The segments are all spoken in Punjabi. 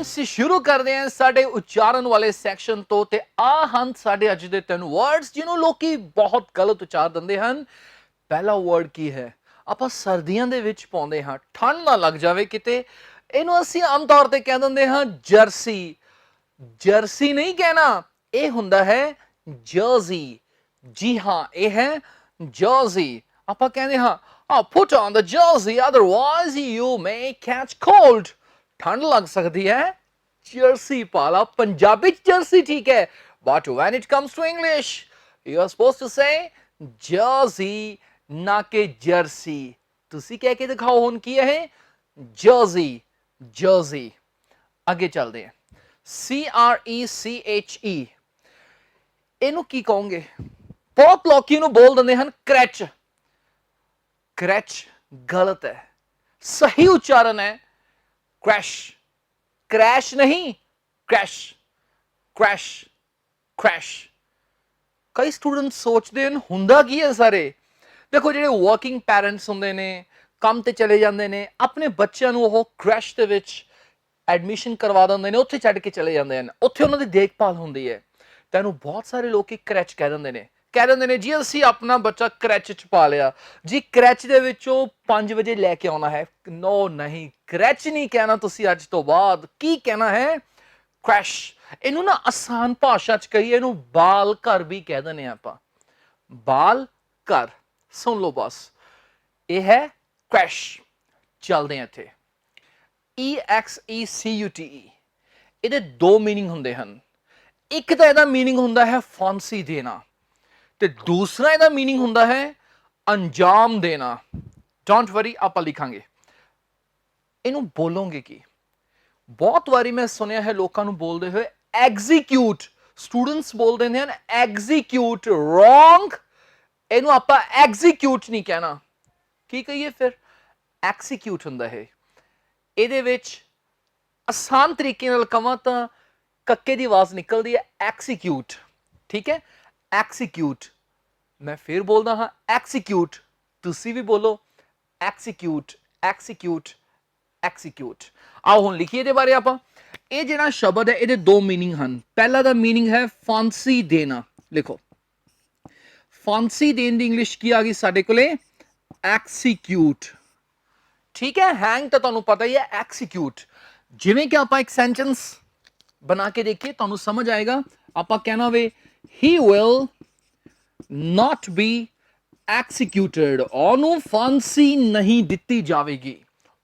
ਅਸੀਂ ਸ਼ੁਰੂ ਕਰਦੇ ਹਾਂ ਸਾਡੇ ਉਚਾਰਨ ਵਾਲੇ ਸੈਕਸ਼ਨ ਤੋਂ ਤੇ ਆ ਹਨ ਸਾਡੇ ਅੱਜ ਦੇ ਤਿੰਨ ਵਰਡਸ ਜਿਹਨੂੰ ਲੋਕੀ ਬਹੁਤ ਗਲਤ ਉਚਾਰ ਦਿੰਦੇ ਹਨ। ਪਹਿਲਾ ਵਰਡ ਕੀ ਹੈ? ਆਪਾਂ ਸਰਦੀਆਂ ਦੇ ਵਿੱਚ ਪਾਉਂਦੇ ਹਾਂ, ਠੰਡ ਨਾ ਲੱਗ ਜਾਵੇ ਕਿਤੇ, ਇਹਨੂੰ ਅਸੀਂ ਆਮ ਤੌਰ ਤੇ ਕਹਿ ਦਿੰਦੇ ਹਾਂ ਜਰਸੀ। ਜਰਸੀ ਨਹੀਂ ਕਹਿਣਾ, ਇਹ ਹੁੰਦਾ ਹੈ ਜਰਸੀ। ਜੀ ਹਾਂ, ਇਹ ਹੈ ਜਰਸੀ। ਆਪਾਂ ਕਹਿੰਦੇ ਹਾਂ put on the jersey otherwise you may catch cold। ਠੰਡ ਲੱਗ ਸਕਦੀ ਹੈ, ਜਰਸੀ ਪਾ ਲਾ। ਪੰਜਾਬੀ ਚ ਜਰਸੀ ਠੀਕ ਹੈ, but when it comes to English you are supposed to say jersey ਨਾ ਕਿ ਜਰਸੀ। ਤੁਸੀਂ ਕਹਿ ਕੇ ਦਿਖਾਓ ਹੁਣ ਕੀ ਹੈ? ਜਰਸੀ। ਜਰਸੀ। ਅੱਗੇ ਚੱਲਦੇ ਹਾਂ। CRECHE ਇਹਨੂੰ ਕੀ ਕਹੋਗੇ? ਬਹੁਤ ਲੋਕੀ ਨੂੰ ਬੋਲ ਦਿੰਦੇ ਹਨ ਕਰੈਚ। ਕਰੈਚ ਗਲਤ ਹੈ, ਸਹੀ ਉਚਾਰਨ ਹੈ क्रैश। क्रैश नहीं, क्रैश। Crash crash. कई स्टूडेंट सोचते हैं हुंदा की है सारे। देखो ਜਿਹੜੇ वर्किंग पेरेंट्स ਹੁੰਦੇ ਨੇ, ਕੰਮ ਤੇ ਚਲੇ ਜਾਂਦੇ ਨੇ, ਆਪਣੇ ਬੱਚਿਆਂ ਨੂੰ ਉਹ ਕ੍ਰੈਸ਼ ਦੇ ਵਿੱਚ ਐਡਮਿਸ਼ਨ ਕਰਵਾ ਦਿੰਦੇ ਨੇ, ਉੱਥੇ ਛੱਡ ਕੇ ਚਲੇ ਜਾਂਦੇ ਹਨ, ਉੱਥੇ ਉਹਨਾਂ ਦੀ ਦੇਖਭਾਲ ਹੁੰਦੀ ਹੈ। ਤੈਨੂੰ ਬਹੁਤ ਸਾਰੇ ਲੋਕ ਕਰੈਚ ਕਹਿ ਦਿੰਦੇ ਨੇ, ਕਹਿ ਦਿੰਦੇ ਨੇ ਜੀ ਅਸੀਂ ਆਪਣਾ ਬੱਚਾ ਕਰੈਚ ਚ ਪਾ ਲਿਆ ਜੀ, ਕਰੈਚ ਦੇ ਵਿੱਚੋਂ 5 ਵਜੇ ਲੈ ਕੇ ਆਉਣਾ ਹੈ। ਨੋ ਨਹੀਂ, ਕਰੈਚ ਨਹੀਂ ਕਹਿਣਾ ਤੁਸੀਂ ਅੱਜ ਤੋਂ ਬਾਅਦ। ਕੀ ਕਹਿਣਾ ਹੈ? ਕ੍ਰੈਸ਼। ਇਹਨੂੰ ਨਾ ਆਸਾਨ ਭਾਸ਼ਾ ਚ ਕਹੀਏ, ਇਹਨੂੰ ਬਾਲ ਘਰ ਵੀ ਕਹਿ ਦਿੰਦੇ ਆ ਆਪਾਂ। ਬਾਲ ਘਰ। ਸੁਣ ਲਓ ਬਸ, ਇਹ ਹੈ ਕ੍ਰੈਸ਼। ਚੱਲਦੇ ਆ ਇੱਥੇ। EXECUTE ਇਹਦੇ ਦੋ ਮੀਨਿੰਗ ਹੁੰਦੇ ਹਨ। ਇੱਕ ਤਾਂ ਇਹਦਾ ਮੀਨਿੰਗ ਹੁੰਦਾ ਹੈ ਫਾਂਸੀ ਦੇਣਾ, ਤੇ ਦੂਸਰਾ ਇਹਦਾ ਮੀਨਿੰਗ ਹੁੰਦਾ ਹੈ ਅੰਜਾਮ ਦੇਣਾ। ਡੋਂਟ ਵਰੀ, ਆਪਾਂ ਲਿਖਾਂਗੇ। ਇਹਨੂੰ ਬੋਲੋਗੇ ਕੀ? ਬਹੁਤ ਵਾਰੀ ਮੈਂ ਸੁਣਿਆ ਹੈ ਲੋਕਾਂ ਨੂੰ ਬੋਲਦੇ ਹੋਏ ਐਗਜ਼ੀਕਿਊਟ। ਸਟੂਡੈਂਟਸ ਬੋਲਦੇ ਨੇ ਐਗਜ਼ੀਕਿਊਟ। ਰੋਂਗ। ਇਹਨੂੰ ਆਪਾਂ ਐਗਜ਼ੀਕਿਊਟ ਨਹੀਂ ਕਹਿਣਾ। ਕੀ ਕਹੀਏ ਫਿਰ? ਐਕਸੀਕਿਊਟ ਹੁੰਦਾ ਹੈ। ਇਹਦੇ ਵਿੱਚ ਆਸਾਨ ਤਰੀਕੇ ਨਾਲ ਕਵਾਂ ਤਾਂ ਕੱਕੇ ਦੀ ਆਵਾਜ਼ ਨਿਕਲਦੀ ਹੈ ਐਕਸੀਕਿਊਟ। ਠੀਕ ਹੈ, ਐਕਸੀਕਿਊਟ। ਮੈਂ ਫਿਰ ਬੋਲਦਾ ਹਾਂ ਐਕਸੀਕਿਊਟ, ਤੁਸੀਂ ਵੀ ਬੋਲੋ ਐਕਸੀਕਿਊਟ। Execute execute. ਆਓ ਹੁਣ ਲਿਖੀਏ ਇਹਦੇ ਬਾਰੇ ਆਪਾਂ। ਇਹ ਜਿਹੜਾ ਸ਼ਬਦ ਹੈ ਇਹਦੇ ਦੋ ਮੀਨਿੰਗ ਹਨ। ਪਹਿਲਾ ਦਾ ਮੀਨਿੰਗ ਹੈ ਫਾਂਸੀ ਦੇਣਾ। ਲਿਖੋ, ਫਾਂਸੀ ਦੇਣ ਦੀ ਇੰਗਲਿਸ਼ ਕੀ ਆ ਗਈ ਸਾਡੇ ਕੋਲੇ? ਐਕਸੀਕਿਊਟ। ਠੀਕ ਹੈ, ਹੈਂਗ ਤਾਂ ਤੁਹਾਨੂੰ ਪਤਾ ਹੀ ਹੈ, ਐਕਸੀਕਿਊਟ। ਜਿਵੇਂ ਕਿ ਆਪਾਂ ਇੱਕ ਸੈਂਟੈਂਸ ਬਣਾ ਕੇ ਦੇਖੀਏ, ਤੁਹਾਨੂੰ ਸਮਝ ਆਏਗਾ। ਆਪਾਂ ਕਹਿਣਾ ਵੇ he will not be executed। ਉਹਨੂੰ ਫਾਂਸੀ ਨਹੀਂ ਦਿੱਤੀ ਜਾਵੇਗੀ।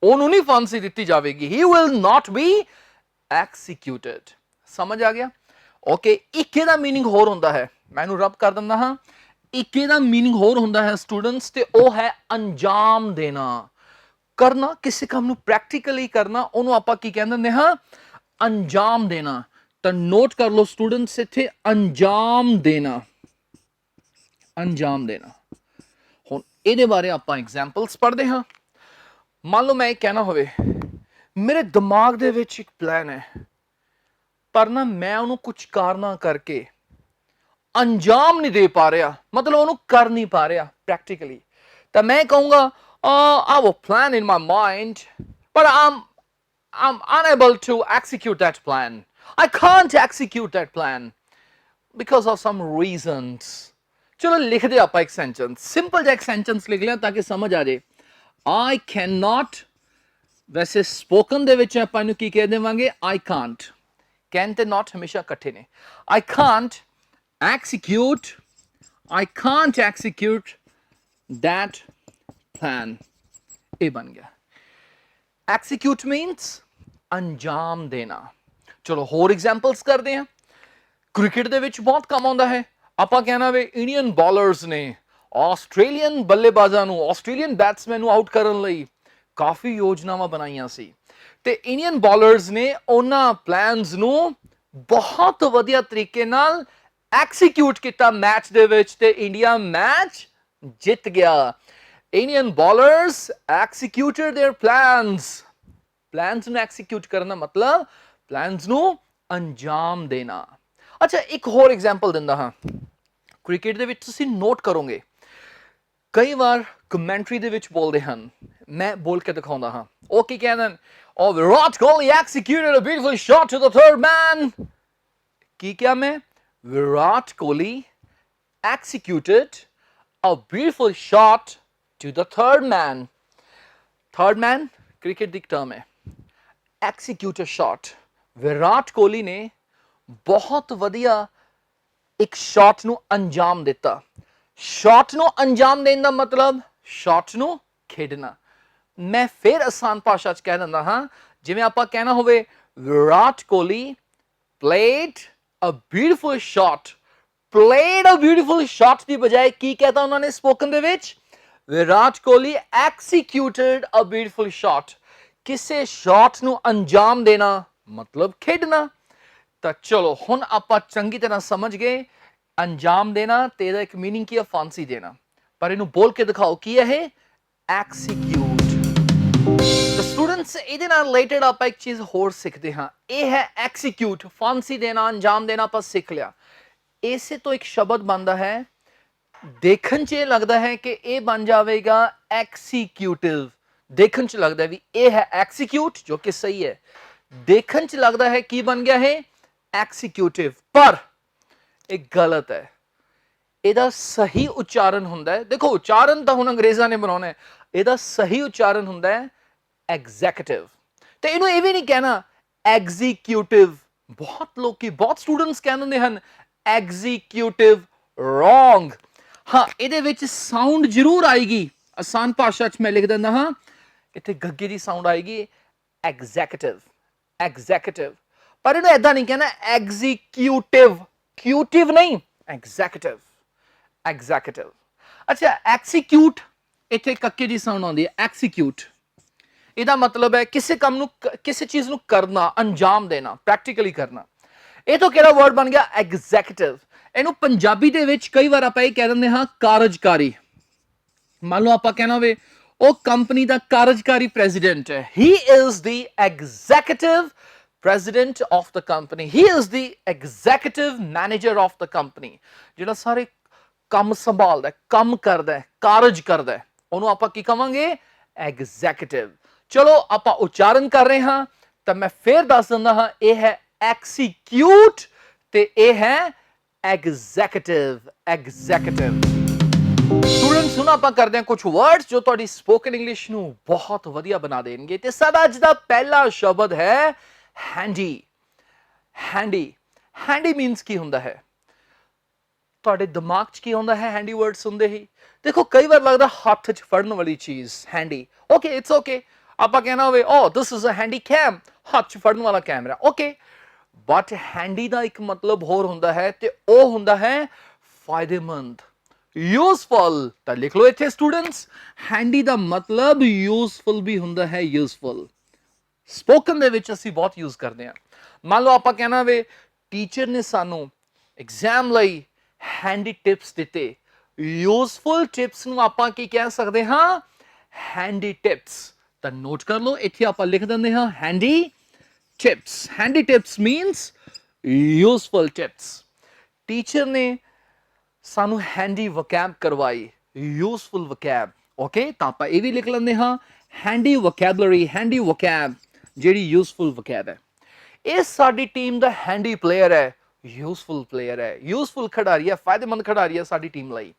ਉਹਨੂੰ ਨਹੀਂ ਫਾਂਸੀ ਦਿੱਤੀ ਜਾਵੇਗੀ। he will not be executed। ਸਮਝ ਆ ਗਿਆ? ਓਕੇ। ਇੱਕ ਇਹਦਾ ਮੀਨਿੰਗ ਹੋਰ ਹੁੰਦਾ ਹੈ, ਮੈਂ ਇਹਨੂੰ ਰਬ ਕਰ ਦਿੰਦਾ ਹਾਂ। ਇੱਕ ਇਹਦਾ ਮੀਨਿੰਗ ਹੋਰ ਹੁੰਦਾ ਹੈ ਸਟੂਡੈਂਟਸ, ਤੇ ਉਹ ਹੈ ਅੰਜਾਮ ਦੇਣਾ। ਕਰਨਾ, ਕਿਸੇ ਕੰਮ ਨੂੰ ਪ੍ਰੈਕਟੀਕਲੀ ਕਰਨਾ, ਉਹਨੂੰ ਆਪਾਂ ਕੀ ਕਹਿ ਦਿੰਦੇ ਹਾਂ? ਅੰਜਾਮ ਦੇਣਾ। ਤਾਂ ਨੋਟ ਕਰ ਲਓ ਸਟੂਡੈਂਟਸ ਇੱਥੇ, ਅੰਜਾਮ ਦੇਣਾ। ਅੰਜਾਮ ਦੇਣਾ। ਹੁਣ ਇਹਦੇ ਬਾਰੇ ਆਪਾਂ ਐਗਜ਼ਾਮਪਲਸ ਪੜ੍ਹਦੇ ਹਾਂ। ਮੰਨ ਲਓ ਮੈਂ ਇਹ ਕਹਿਣਾ ਹੋਵੇ ਮੇਰੇ ਦਿਮਾਗ ਦੇ ਵਿੱਚ ਇੱਕ ਪਲਾਨ ਹੈ, ਪਰ ਨਾ ਮੈਂ ਉਹਨੂੰ ਕੁਝ ਕਾਰਨਾਂ ਕਰਕੇ ਅੰਜਾਮ ਨਹੀਂ ਦੇ ਪਾ ਰਿਹਾ, ਮਤਲਬ ਉਹਨੂੰ ਕਰ ਨਹੀਂ ਪਾ ਰਿਹਾ ਪ੍ਰੈਕਟੀਕਲੀ। ਤਾਂ ਮੈਂ ਕਹੂੰਗਾ I have a plan in my mind, but I'm unable to execute that plan. I can't execute that plan because of some reasons। ਚਲੋ ਲਿਖਦੇ ਆਪਾਂ ਇੱਕ ਸੈਂਟੈਂਸ, ਸਿੰਪਲ ਜਿਹਾ ਇੱਕ ਸੈਂਟੈਂਸ ਲਿਖ ਲਿਆ ਤਾਂ ਕਿ ਸਮਝ ਆ ਜਾਏ। I cannot, ਵੈਸੇ ਸਪੋਕਨ ਦੇ ਵਿੱਚ ਆਪਾਂ ਇਹਨੂੰ ਕੀ ਕਹਿ ਦੇਵਾਂਗੇ? I can't। can ਤੇ not ਹਮੇਸ਼ਾ ਇਕੱਠੇ ਨੇ। I can't execute, I can't execute that plan। ਇਹ ਬਣ ਗਿਆ। execute means ਅੰਜਾਮ ਦੇਣਾ। ਚਲੋ ਹੋਰ ਐਗਜ਼ਾਮਪਲਸ ਕਰਦੇ ਹਾਂ। ਕ੍ਰਿਕਟ ਦੇ ਵਿੱਚ ਬਹੁਤ ਕੰਮ ਆਉਂਦਾ ਹੈ। ਆਪਾਂ ਕਹਿਣਾ ਵੇ ਇੰਡੀਅਨ ਬਾਲਰਸ ਨੇ ਆਸਟ੍ਰੇਲੀਅਨ ਬੱਲੇਬਾਜ਼ਾਂ ਨੂੰ, ਆਸਟ੍ਰੇਲੀਅਨ ਬੈਟਸਮੈਨ ਨੂੰ ਆਊਟ ਕਰਨ ਲਈ ਕਾਫੀ ਯੋਜਨਾਵਾਂ ਬਣਾਈਆਂ ਸੀ, ਤੇ ਇੰਡੀਅਨ ਬਾਲਰਸ ਨੇ ਉਹਨਾਂ ਪਲਾਨਸ ਨੂੰ ਬਹੁਤ ਵਧੀਆ ਤਰੀਕੇ ਨਾਲ ਐਕਸੀਕਿਊਟ ਕੀਤਾ ਮੈਚ ਦੇ ਵਿੱਚ, ਤੇ ਇੰਡੀਆ ਮੈਚ ਜਿੱਤ ਗਿਆ। Indian bowlers executed their plans। Plans ਨੂੰ execute ਕਰਨਾ ਮਤਲਬ plans ਨੂੰ ਅੰਜਾਮ ਦੇਣਾ। ਅੱਛਾ, ਇੱਕ ਹੋਰ ਐਗਜ਼ਾਮਪਲ ਦਿੰਦਾ ਹਾਂ। ਕ੍ਰਿਕਟ ਦੇ ਵਿੱਚ ਤੁਸੀਂ ਨੋਟ ਕਰੋਗੇ, ਕਈ ਵਾਰ ਕਮੈਂਟਰੀ ਦੇ ਵਿੱਚ ਬੋਲਦੇ ਹਨ मैं बोल के दिखाऊंगा हाँ ओके कैनन और Virat Kohli executed a beautiful shot to the third man की क्या मैं Virat Kohli executed a beautiful shot to the third man cricket the term है execute a shot Virat Kohli ਨੇ ਬਹੁਤ ਵਧੀਆ ਇੱਕ ਸ਼ਾਟ ਨੂੰ ਅੰਜਾਮ ਦਿੱਤਾ ਸ਼ਾਟ ਨੂੰ ਅੰਜਾਮ ਦੇਣ ਦਾ ਮਤਲਬ ਸ਼ਾਟ ਨੂੰ ਖੇਡਣਾ ਮੈਂ ਫਿਰ ਆਸਾਨ ਭਾਸ਼ਾ ਚ ਕਹਿ ਦਿੰਦਾ ਹਾਂ ਜਿਵੇਂ ਆਪਾਂ ਕਹਿਣਾ ਹੋਵੇ Virat Kohli played a beautiful shot played a beautiful shot ਦੀ ਬਜਾਏ ਕੀ ਕਹਤਾ ਉਹਨਾਂ ਨੇ ਸਪੋਕਨ ਦੇ ਵਿੱਚ Virat Kohli executed a beautiful shot ਕਿਸੇ ਸ਼ਾਟ ਨੂੰ ਅੰਜਾਮ ਦੇਣਾ ਮਤਲਬ ਖੇਡਣਾ ਤਾਂ ਚਲੋ ਹੁਣ ਆਪਾਂ ਚੰਗੀ ਤਰ੍ਹਾਂ ਸਮਝ ਗਏ ਅੰਜਾਮ ਦੇਣਾ ਤੇ ਇਹਦਾ ਇੱਕ ਮੀਨਿੰਗ ਕੀ ਹੈ ਫਾਂਸੀ ਦੇਣਾ ਪਰ ਇਹਨੂੰ ਬੋਲ ਕੇ ਦਿਖਾਓ ਕੀ ਹੈ ਇਹ ਐਕਸੀਕਿਊਟ ਤਾਂ ਸਟੂਡੈਂਟਸ ਇਹਦੇ ਨਾਲ ਰਿਲੇਟਡ ਆਪਾਂ ਇੱਕ ਚੀਜ਼ ਹੋਰ ਸਿੱਖਦੇ ਹਾਂ ਇਹ ਹੈ ਐਕਸੀਕਿਊਟ ਫਾਂਸੀ ਦੇਣਾ ਅੰਜਾਮ ਦੇਣਾ ਆਪਾਂ ਸਿੱਖ ਲਿਆ ਇਸੇ ਤੋਂ ਇੱਕ ਸ਼ਬਦ ਬਣਦਾ ਹੈ ਦੇਖਣ 'ਚ ਇਹ ਲੱਗਦਾ ਹੈ ਕਿ ਇਹ ਬਣ ਜਾਵੇਗਾ ਐਕਸੀਕਿਊਟਿਵ ਦੇਖਣ 'ਚ ਲੱਗਦਾ ਵੀ ਇਹ ਹੈ ਐਕਸੀਕਿਊਟ ਜੋ ਕਿ ਸਹੀ ਹੈ ਦੇਖਣ 'ਚ ਲੱਗਦਾ ਹੈ ਕੀ ਬਣ ਗਿਆ ਹੈ ਐਕਸੀਕਿਊਟਿਵ ਪਰ ਇਹ ਗਲਤ ਹੈ ਇਹਦਾ ਸਹੀ ਉਚਾਰਨ ਹੁੰਦਾ ਹੈ ਦੇਖੋ ਉਚਾਰਨ ਤਾਂ ਹੁਣ ਅੰਗਰੇਜ਼ਾਂ ਨੇ ਬਣਾਉਣਾ ਹੈ ਇਹਦਾ ਸਹੀ ਉਚਾਰਨ ਹੁੰਦਾ ਹੈ ਐਗਜ਼ੈਕਟਿਵ ਤੇ ਇਹਨੂੰ ਇਹ ਵੀ ਨਹੀਂ ਕਹਿਣਾ ਐਗਜ਼ੀਕਿਊਟਿਵ ਬਹੁਤ ਲੋਕੀ ਬਹੁਤ ਸਟੂਡੈਂਟਸ ਕਹਿੰਦੇ ਹਨ ਐਗਜ਼ੀਕਿਊਟਿਵ ਰੋਂਗ ਹਾਂ ਇਹਦੇ ਵਿੱਚ ਸਾਊਂਡ ਜ਼ਰੂਰ ਆਏਗੀ ਆਸਾਨ ਭਾਸ਼ਾ 'ਚ ਮੈਂ ਲਿਖ ਦਿੰਦਾ ਹਾਂ ਇੱਥੇ ਗੱਗੇ ਦੀ ਸਾਊਂਡ ਆਏਗੀ ਐਗਜ਼ੈਕਟਿਵ ਪਰ ਇਹਨੂੰ ਐਦਾਂ ਨਹੀਂ ਕਹਿਣਾ ਐਗਜ਼ੀਕਿਊਟਿਵ ਕਿਊਟਿਵ ਨਹੀਂ ਐਗਜ਼ੈਕਟਿਵ ਅੱਛਾ ਐਕਸੀਕਿਊਟ ਇੱਥੇ ਕੱਕੇ ਦੀ ਸਾਊਂਡ ਆਉਂਦੀ ਹੈ ਐਕਸੀਕਿਊਟ ਇਹਦਾ ਮਤਲਬ ਹੈ ਕਿਸੇ ਕੰਮ ਨੂੰ ਕਿਸੇ ਚੀਜ਼ ਨੂੰ ਕਰਨਾ ਅੰਜਾਮ ਦੇਣਾ ਪ੍ਰੈਕਟੀਕਲੀ ਕਰਨਾ ਇਹ ਤੋਂ ਕਿਹੜਾ ਵਰਡ ਬਣ ਗਿਆ ਐਗਜ਼ੈਕਟਿਵ ਇਹਨੂੰ ਪੰਜਾਬੀ ਦੇ ਵਿੱਚ ਕਈ ਵਾਰ ਆਪਾਂ ਇਹ ਕਹਿ ਦਿੰਦੇ ਹਾਂ ਕਾਰਜਕਾਰੀ ਮੰਨ ਲਓ ਆਪਾਂ ਕਹਿਣਾ ਹੋਵੇ ਉਹ ਕੰਪਨੀ ਦਾ ਕਾਰਜਕਾਰੀ ਪ੍ਰੈਜ਼ੀਡੈਂਟ ਹੈ ਹੀ is the executive president of the company he is the executive manager of the company ਜਿਹੜਾ ਸਾਰੇ ਕੰਮ ਸੰਭਾਲਦਾ ਕੰਮ ਕਰਦਾ ਕਾਰਜ ਕਰਦਾ ਉਹਨੂੰ ਆਪਾਂ ਕੀ ਕਹਾਂਗੇ ਐਗਜ਼ੈਕਟਿਵ ਚਲੋ ਆਪਾਂ ਉਚਾਰਨ ਕਰ ਰਹੇ ਹਾਂ ਤਾਂ ਮੈਂ ਫੇਰ ਦੱਸ ਦਿੰਦਾ ਹਾਂ ਇਹ ਹੈ ਐਕਸੀਕਿਊਟ ਤੇ ਇਹ ਹੈ ਐਗਜ਼ੈਕਟਿਵ ਸਟੂਡੈਂਟਸ ਹੁਣ ਆਪਾਂ ਕਰਦੇ ਹਾਂ ਕੁਝ ਵਰਡਸ ਜੋ ਤੁਹਾਡੀ ਸਪੋਕਨ ਇੰਗਲਿਸ਼ ਨੂੰ ਬਹੁਤ ਵਧੀਆ ਬਣਾ ਦੇਣਗੇ ਤੇ ਸਾਡਾ ਅੱਜ ਦਾ ਪਹਿਲਾ ਸ਼ਬਦ ਹੈ handy means ਕੀ ਹੁੰਦਾ ਹੈ ਤੁਹਾਡੇ ਦਿਮਾਗ 'ਚ ਕੀ ਹੁੰਦਾ ਹੈ handy word ਸੁਣਦੇ ਹੀ ਦੇਖੋ ਕਈ ਵਾਰ ਲੱਗਦਾ ਹੱਥ 'ਚ ਫੜਨ ਵਾਲੀ ਚੀਜ਼ handy okay it's okay ਆਪਾਂ ਕਹਿਣਾ ਹੋਵੇ oh this is a handy cam ਹੱਥ 'ਚ ਫੜਨ ਵਾਲਾ ਕੈਮਰਾ okay but handy ਦਾ ਇੱਕ ਮਤਲਬ ਹੋਰ ਹੁੰਦਾ ਹੈ ਤੇ ਉਹ ਹੁੰਦਾ ਹੈ ਫਾਇਦੇਮੰਦ useful ਤਾਂ ਲਿਖ ਲਓ ਇੱਥੇ ਸਟੂਡੈਂਟਸ handy ਦਾ ਮਤਲਬ useful ਵੀ ਹੁੰਦਾ ਹੈ useful ਸਪੋਕਨ ਦੇ ਵਿੱਚ ਅਸੀਂ ਬਹੁਤ ਯੂਜ਼ ਕਰਦੇ ਹਾਂ ਮੰਨ ਲਓ ਆਪਾਂ ਕਹਿਣਾ ਵੇ ਟੀਚਰ ਨੇ ਸਾਨੂੰ ਐਗਜ਼ਾਮ ਲਈ ਹੈਂਡੀ ਟਿਪਸ ਦਿੱਤੇ ਯੂਜ਼ਫੁਲ ਟਿਪਸ ਨੂੰ ਆਪਾਂ ਕੀ ਕਹਿ ਸਕਦੇ ਹਾਂ ਹੈਂਡੀ ਟਿਪਸ ਤਾਂ ਨੋਟ ਕਰ ਲਓ ਇੱਥੇ ਆਪਾਂ ਲਿਖ ਦਿੰਦੇ ਹਾਂ handy tips means useful tips teacher ਨੇ ਸਾਨੂੰ ਹੈਂਡੀ ਵੋਕੈਬ ਕਰਵਾਈ ਯੂਜ਼ਫੁਲ ਵੋਕੈਬ ਓਕੇ ਤਾਂ ਆਪਾਂ ਇਹ ਵੀ ਲਿਖ ਲੈਂਦੇ ਹਾਂ ਹੈਂਡੀ ਵੋਕੈਬਲਰੀ ਹੈਂਡੀ ਵੋਕੈਬ ਜਿਹੜੀ ਯੂਜ਼ਫੁਲ ਵੋਕੈਬ ਹੈ ਇਹ ਸਾਡੀ ਟੀਮ ਦਾ ਹੈਂਡੀ ਪਲੇਅਰ ਹੈ ਯੂਜ਼ਫੁਲ ਖਿਡਾਰੀ ਹੈ ਫਾਇਦੇਮੰਦ ਖਿਡਾਰੀ ਹੈ ਸਾਡੀ ਟੀਮ ਲਈ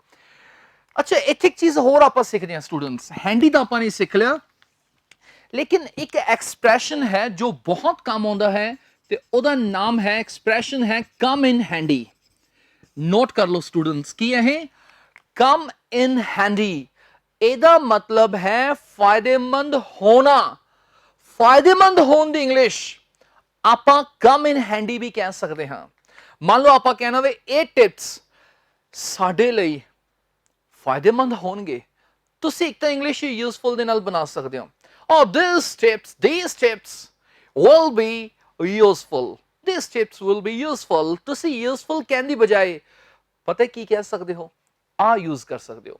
ਅੱਛਾ ਇੱਥੇ ਇੱਕ ਚੀਜ਼ ਹੋਰ ਆਪਾਂ ਸਿੱਖਦੇ ਹਾਂ ਸਟੂਡੈਂਟਸ ਹੈਂਡੀ ਤਾਂ ਆਪਾਂ ਨੇ ਸਿੱਖ ਲਿਆ ਲੇਕਿਨ ਇੱਕ ਐਕਸਪ੍ਰੈਸ਼ਨ ਹੈ ਜੋ ਬਹੁਤ ਕੰਮ ਆਉਂਦਾ ਹੈ ਤੇ ਉਹਦਾ ਨਾਮ ਹੈ ਐਕਸਪ੍ਰੈਸ਼ਨ ਹੈ ਕਮ ਇਨ ਹੈਂਡੀ ਨੋਟ ਕਰ ਲਓ ਸਟੂਡੈਂਟਸ ਕੀ ਹੈ ਇਹ ਕਮ ਇਨ ਹੈਂਡੀ ਇਹਦਾ ਮਤਲਬ ਹੈ ਫਾਇਦੇਮੰਦ ਹੋਣਾ ਫਾਇਦੇਮੰਦ ਹੋਣ ਦੀ ਇੰਗਲਿਸ਼ ਆਪਾਂ ਕਮ ਇਨ ਹੈਂਡੀ ਵੀ ਕਹਿ ਸਕਦੇ ਹਾਂ ਮੰਨ ਲਓ ਆਪਾਂ ਕਹਿਣਾ ਵੇ ਇਹ ਟਿਪਸ ਸਾਡੇ ਲਈ ਫਾਇਦੇਮੰਦ ਹੋਣਗੇ ਤੁਸੀਂ ਇੱਕ ਤਾਂ ਇੰਗਲਿਸ਼ ਯੂਜ਼ਫੁਲ ਦੇ ਨਾਲ ਬਣਾ ਸਕਦੇ ਹੋ oh these tips will be useful ਤੁਸੀਂ ਯੂਜ਼ਫੁਲ ਕਹਿਣ ਦੀ ਬਜਾਏ ਪਤਾ ਕੀ ਕਹਿ ਸਕਦੇ ਹੋ ਆ ਯੂਜ਼ ਕਰ ਸਕਦੇ ਹੋ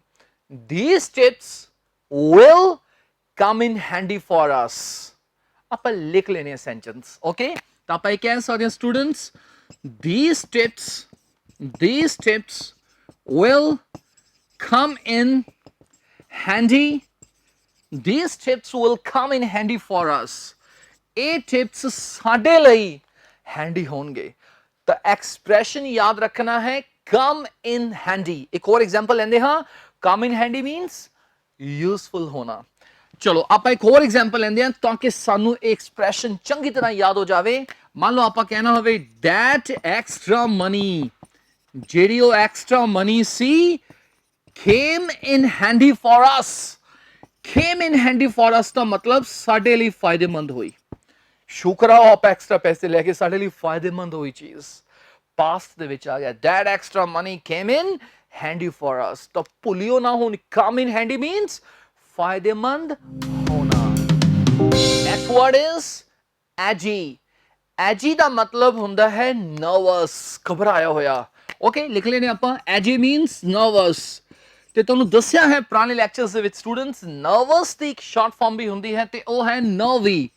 these tips will come in handy for us ਆਪਾਂ ਲਿਖ ਲੈਣੇ ਆ ਸੈਂਟੈਂਸ ਓਕੇ ਤਾਂ ਆਪਾਂ ਇਹ ਕਹਿ ਸਕਦੇ ਹਾਂ students these tips will come in handy these tips will come in handy for us. ਇਹ tips ਸਾਡੇ ਲਈ handy ਹੋਣਗੇ। ਤਾਂ expression ਯਾਦ ਰੱਖਣਾ ਹੈ come in handy। ਇੱਕ ਹੋਰ example ਲੈਂਦੇ ਹਾਂ। come in handy means useful ਹੋਣਾ। ਚਲੋ ਆਪਾਂ ਇੱਕ ਹੋਰ ਐਗਜ਼ਾਮਪਲ ਲੈਂਦੇ ਹਾਂ ਤਾਂ ਕਿ ਸਾਨੂੰ ਇਹ ਐਕਸਪ੍ਰੈਸ਼ਨ ਚੰਗੀ ਤਰ੍ਹਾਂ ਯਾਦ ਹੋ ਜਾਵੇ। ਮੰਨ ਲਓ ਆਪਾਂ ਕਹਿਣਾ ਹੋਵੇ that extra money, ਜਿਹੜੀ ਉਹ ਐਕਸਟਰਾ ਮਨੀ ਸੀ came in handy for us। came in handy for us ਦਾ ਮਤਲਬ ਸਾਡੇ ਲਈ ਫਾਇਦੇਮੰਦ ਹੋਈ। ਸ਼ੁਕਰ ਆ ਆਪਾਂ ਐਕਸਟਰਾ ਪੈਸੇ ਲੈ ਕੇ ਸਾਡੇ ਲਈ ਫਾਇਦੇਮੰਦ ਹੋਈ ਚੀਜ਼। ਪਾਸਟ ਦੇ ਵਿੱਚ ਆ ਗਿਆ that extra money came in handy for us। ਤਾਂ ਭੁੱਲਿਓ ਨਾ ਹੁਣ come in handy means फायदेमंद होना। नेक्स्ट वर्ड इज एजी। एजी का मतलब हुंदा है नर्वस, घबराया होया। ओके लिख लेने आपां एजी मीन्स नर्वस। ते तुहानूं दस्सिया है पुराने लैक्चर्स दे विच स्टूडेंट्स नर्वस दी एक शॉर्ट फॉर्म भी हुंदी है ते ओह है नर्वी।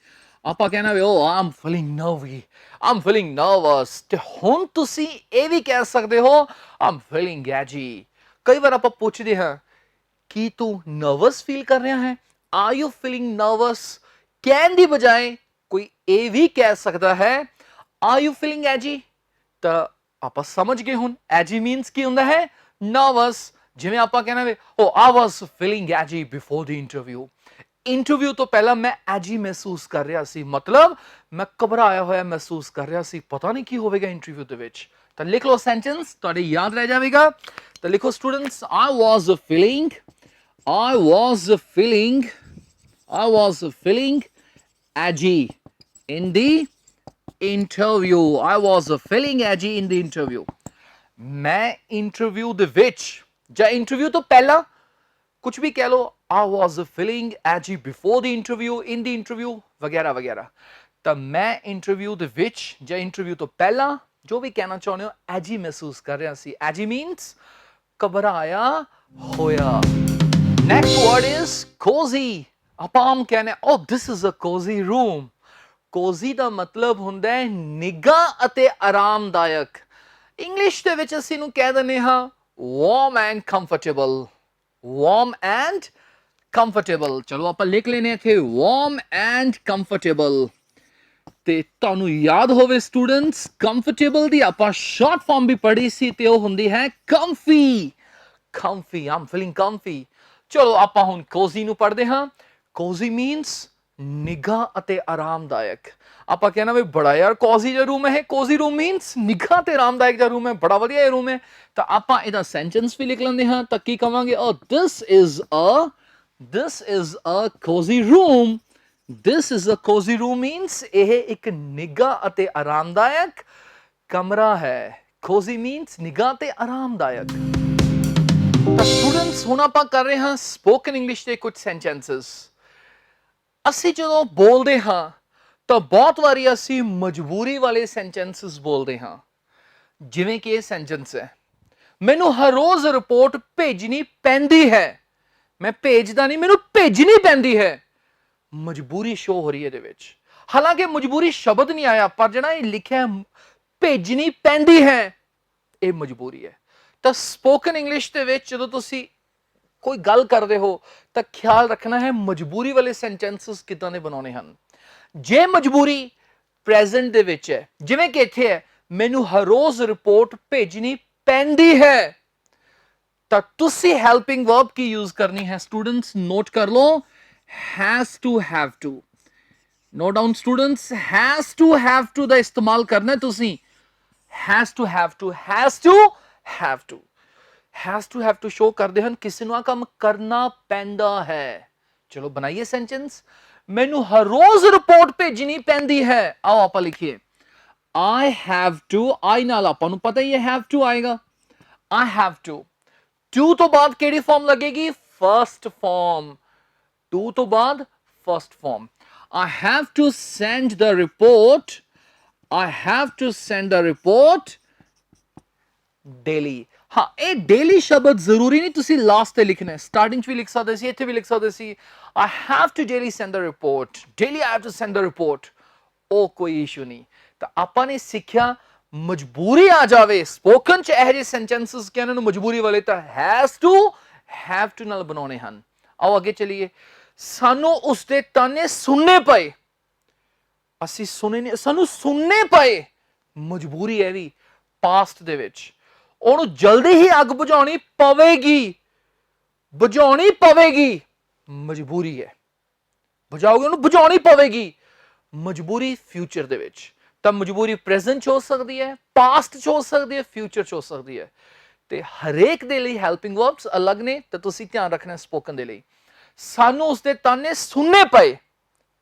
आपां कहना वे ओ I am feeling nervy, I am feeling nervous. ते हुण तुसीं ਇਹ ਵੀ ਕਹਿ ਸਕਦੇ ਹੋ आई एम फीलिंग एजी। कई बार आपां पुछदे हां कि तू नर्वस फील कर रहा है, आर यू फीलिंग नर्वस। कहने की बजाय कोई ये भी कह सकता है आर यू फीलिंग एजी। तो आप समझ गए हुण एजी मीन्स की हुंदा है नर्वस। जिवें आप कहना वे ओ I was feeling edgy before the interview. Interview तो पहला मैं एजी महसूस कर रहा सी, मतलब मैं घबराया होया महसूस कर रहा सी, पता नहीं की होवेगा इंटरव्यू दे विच। तो लिख लो सेंटेंस, तुहाडे याद रह जाएगा। तो लिखो students I was feeling edgy in the interview। I was feeling edgy in the interview। मैं इंटरव्यू दे विच या इंटरव्यू तो पहला कुछ भी कह लो। I was feeling edgy before the interview, in the interview वगैरह वगैरह। तो मैं इंटरव्यू दे विच या इंटरव्यू तो पहला जो भी कहना चाहते हो एजी महसूस कर रहा सी। एजी मीन्स घबराया होया। Next word is cozy। ਆਪਾਂ ਆਮ ਕਹਿੰਦੇ oh this is a cozy room। cozy ਦਾ ਮਤਲਬ ਹੁੰਦਾ ਹੈ ਨਿੱਘਾ ਅਤੇ ਆਰਾਮਦਾਇਕ। ਇੰਗਲਿਸ਼ ਦੇ ਵਿੱਚ ਅਸੀਂ ਨੂੰ ਕਹਿ ਦਿੰਦੇ ਹਾਂ warm and comfortable। warm and comfortable। ਚਲੋ ਆਪਾਂ ਲਿਖ ਲੈਨੇ ਇੱਥੇ warm and comfortable। ਤੇ ਤੁਹਾਨੂੰ ਯਾਦ ਹੋਵੇ ਸਟੂਡੈਂਟਸ ਕੰਫਰਟੇਬਲ ਦੀ ਆਪਾਂ ਸ਼ਾਰਟ ਫਾਰਮ ਵੀ ਪੜ੍ਹੀ ਸੀ ਤੇ ਉਹ ਹੁੰਦੀ ਹੈ comfy। comfy, I'm feeling comfy। ਚਲੋ ਆਪਾਂ ਹੁਣ ਕੋਜ਼ੀ ਨੂੰ ਪੜ੍ਹਦੇ ਹਾਂ। ਕੋਜ਼ੀ ਮੀਨਸ ਨਿੱਘਾ ਅਤੇ ਆਰਾਮਦਾਇਕ। ਆਪਾਂ ਕਹਿਣਾ ਵੀ ਬੜਾ ਯਾਰ ਕੋਜ਼ੀ ਜਿਹਾ ਰੂਮ ਹੈ। ਕੋਜ਼ੀ ਰੂਮ ਮੀਨਸ ਨਿੱਘਾ ਤੇ ਆਰਾਮਦਾਇਕ ਜਿਹਾ ਰੂਮ ਹੈ, ਬੜਾ ਵਧੀਆ ਇਹ ਰੂਮ ਹੈ। ਤਾਂ ਆਪਾਂ ਇਹਦਾ ਸੈਂਟੈਂਸ ਵੀ ਲਿਖ ਲੈਂਦੇ ਹਾਂ। ਤਾਂ ਕੀ ਕਵਾਂਗੇ oh this is a cozy room। this is a cozy room means ਇਹ ਇੱਕ ਨਿੱਘਾ ਅਤੇ ਆਰਾਮਦਾਇਕ ਕਮਰਾ ਹੈ। cozy means ਨਿੱਘਾ ਤੇ ਆਰਾਮਦਾਇਕ। ਤਾਂ ਸਟੂਡੈਂਟਸ ਹੁਣ ਆਪਾਂ ਕਰ ਰਹੇ ਹਾਂ ਸਪੋਕਨ ਇੰਗਲਿਸ਼ ਦੇ ਕੁਝ ਸੈਂਟੈਂਸਸ। ਅਸੀਂ ਜਦੋਂ ਬੋਲਦੇ ਹਾਂ ਤਾਂ ਬਹੁਤ ਵਾਰੀ ਅਸੀਂ ਮਜਬੂਰੀ ਵਾਲੇ ਸੈਂਟੈਂਸਸ ਬੋਲਦੇ ਹਾਂ। ਜਿਵੇਂ ਕਿ ਇਹ ਸੈਂਟੈਂਸ ਹੈ ਮੈਨੂੰ ਹਰ ਰੋਜ਼ ਰਿਪੋਰਟ ਭੇਜਣੀ ਪੈਂਦੀ ਹੈ। ਮੈਂ ਭੇਜਦਾ ਨਹੀਂ, ਮੈਨੂੰ ਭੇਜਣੀ ਪੈਂਦੀ ਹੈ। ਮਜਬੂਰੀ ਸ਼ੋ ਹੋ ਰਹੀ ਹੈ ਇਹਦੇ ਵਿੱਚ। ਹਾਲਾਂਕਿ ਮਜਬੂਰੀ ਸ਼ਬਦ ਨਹੀਂ ਆਇਆ ਪਰ ਜਿਹੜਾ ਇਹ ਲਿਖਿਆ ਭੇਜਣੀ ਪੈਂਦੀ ਹੈ ਇਹ ਮਜਬੂਰੀ ਹੈ। ਤਾਂ ਸਪੋਕਨ ਇੰਗਲਿਸ਼ ਦੇ ਵਿੱਚ ਜਦੋਂ ਤੁਸੀਂ ਕੋਈ ਗੱਲ ਕਰਦੇ ਹੋ ਤਾਂ ਖਿਆਲ ਰੱਖਣਾ ਹੈ ਮਜਬੂਰੀ ਵਾਲੇ ਸੈਂਟੈਂਸਸ ਕਿੱਦਾਂ ਦੇ ਬਣਾਉਣੇ ਹਨ। ਜੇ ਮਜਬੂਰੀ ਪ੍ਰੈਜ਼ੈਂਟ ਦੇ ਵਿੱਚ ਹੈ ਜਿਵੇਂ ਕਿ ਇੱਥੇ ਹੈ ਮੈਨੂੰ ਹਰ ਰੋਜ਼ ਰਿਪੋਰਟ ਭੇਜਣੀ ਪੈਂਦੀ ਹੈ ਤਾਂ ਤੁਸੀਂ ਹੈਲਪਿੰਗ ਵਰਬ ਕੀ ਯੂਜ਼ ਕਰਨੀ ਹੈ ਸਟੂਡੈਂਟਸ ਨੋਟ ਕਰ ਲਓ has to have to। Note down students has to have to ਦਾ ਇਸਤੇਮਾਲ ਕਰਨਾ ਤੁਸੀਂ। has to have to show ਕਰਦੇ ਹਨ ਕਿਸੇ ਨੂੰ ਆ ਕੰਮ ਕਰਨਾ ਪੈਂਦਾ ਹੈ। ਚਲੋ ਬਣਾਈਏ ਸੈਂਟੈਂਸ ਮੈਨੂੰ ਹਰ ਰੋਜ਼ ਰਿਪੋਰਟ ਭੇਜਣੀ ਪੈਂਦੀ ਹੈ। ਆਓ ਆਪਾਂ ਲਿਖੀਏ I have to। I ਨਾਲ ਆਪਾਂ ਨੂੰ ਪਤਾ ਹੀ ਹੈ have to ਆਏਗਾ। I have to ਤੋਂ ਬਾਅਦ ਕਿਹੜੀ ਫਾਰਮ ਲੱਗੇਗੀ ਫਰਸਟ ਫਾਰਮ। to ਤੋਂ ਬਾਅਦ first farm. I have to send the report daily। हाँ ਇਹ daily शब्द ਜ਼ਰੂਰੀ ਨਹੀਂ ਤੁਸੀਂ ਲਾਸਟ ਤੇ ਲਿਖਣਾ ਹੈ। ਸਟਾਰਟਿੰਗ 'ਚ ਵੀ ਲਿਖ ਸਕਦੇ ਸੀ, ਇੱਥੇ ਵੀ ਲਿਖ ਸਕਦੇ ਸੀ I have to daily send the report। daily I have to send the report। ਉਹ ਕੋਈ ਇਸ਼ੂ ਨਹੀਂ। ਤਾਂ ਆਪਾਂ ਨੇ ਸਿੱਖਿਆ ਮਜਬੂਰੀ ਆ ਜਾਵੇ ਸਪੋਕਨ 'ਚ ਇਹੋ ਜਿਹੇ ਸੈਂਟੈਂਸਸ ਕਿ ਇਹਨਾਂ ਨੂੰ ਮਜਬੂਰੀ ਵਾਲੇ ਤਾਂ has to have to ਨਾਲ ਬਣਾਉਣੇ ਹਨ। ਆਓ ਅੱਗੇ ਚਲੀਏ। ਸਾਨੂੰ ਉਸਦੇ ਤਾਨੇ ਸੁਣਨੇ ਪਏ, ਅਸੀਂ ਸੁਣੇ ਨਹੀਂ, ਸਾਨੂੰ ਸੁਣਨੇ ਪਏ, ਮਜਬੂਰੀ ਹੈ ਵੀ ਪਾਸਟ ਦੇ ਵਿੱਚ। ਉਹਨੂੰ ਜਲਦੀ ਹੀ ਅੱਗ ਬੁਝਾਉਣੀ ਪਵੇਗੀ, ਬੁਝਾਉਣੀ ਪਵੇਗੀ, ਮਜਬੂਰੀ ਹੈ। ਬੁਝਾਓਗੇ ਉਹਨੂੰ, ਬੁਝਾਉਣੀ ਪਵੇਗੀ, ਮਜਬੂਰੀ ਫਿਊਚਰ ਦੇ ਵਿੱਚ। ਤਾਂ ਮਜਬੂਰੀ ਪ੍ਰੈਜ਼ੈਂਟ 'ਚ ਹੋ ਸਕਦੀ ਹੈ, ਪਾਸਟ 'ਚ ਹੋ ਸਕਦੀ ਹੈ, ਫਿਊਚਰ 'ਚ ਹੋ ਸਕਦੀ ਹੈ। ਤੇ ਹਰੇਕ ਦੇ ਲਈ ਹੈਲਪਿੰਗ ਵਰਬਸ ਅਲੱਗ ਨੇ, ਤਾਂ ਤੁਸੀਂ ਧਿਆਨ ਰੱਖਣਾ ਸਪੋਕਨ ਦੇ ਲਈ। ਸਾਨੂੰ ਉਸਦੇ ਤਾਨੇ ਸੁਣਨੇ ਪਏ,